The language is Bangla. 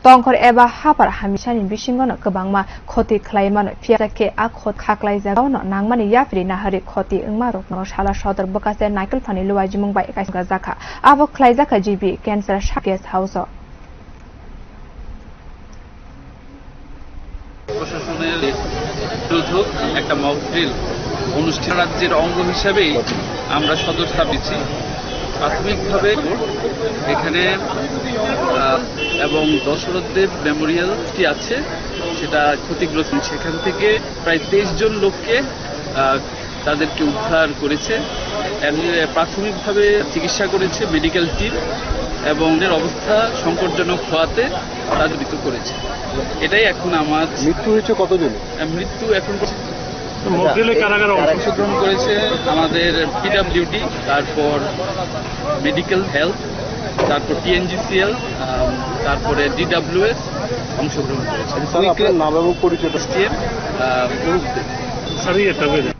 tongkhor eba hapar hamisani bisingono kwbangma khoti khlaimano phiarake a khot khaklaijagano nangmani yapri nahari khoti ingmarok no shala sodor bokase naikal phani luwajimung bai kaisga jakha abo khlaijaka jibi cancer guest house প্রশাসনের উদ্যোগ একটা মকড্রিল অনুষ্ঠান রাজ্যের অঙ্গ হিসাবে আমরা সদস্য দিচ্ছি প্রাথমিকভাবে এখানে এবং দশরথদেব মেমোরিয়ালটি আছে সেটা ক্ষতিগ্রস্ত সেখান থেকে প্রায় 23 জন লোককে তাদেরকে উদ্ধার করেছে প্রাথমিকভাবে চিকিৎসা করেছে মেডিকেল টিম এবং এর অবস্থা সংকটজনক হওয়াতে তাদের মৃত্যু করেছে এটাই এখন আমার মৃত্যু হয়েছে কতজন মৃত্যু এখন মকড্রিলে কারাগারে অংশগ্রহণ করেছে আমাদের পিডব্লিউডি তারপর মেডিকেল হেলথ তারপর টিএনজিসিএল তারপরে ডিডব্লিউএস অংশগ্রহণ করেছে নাম এবং পরিচয় অরূপ দেব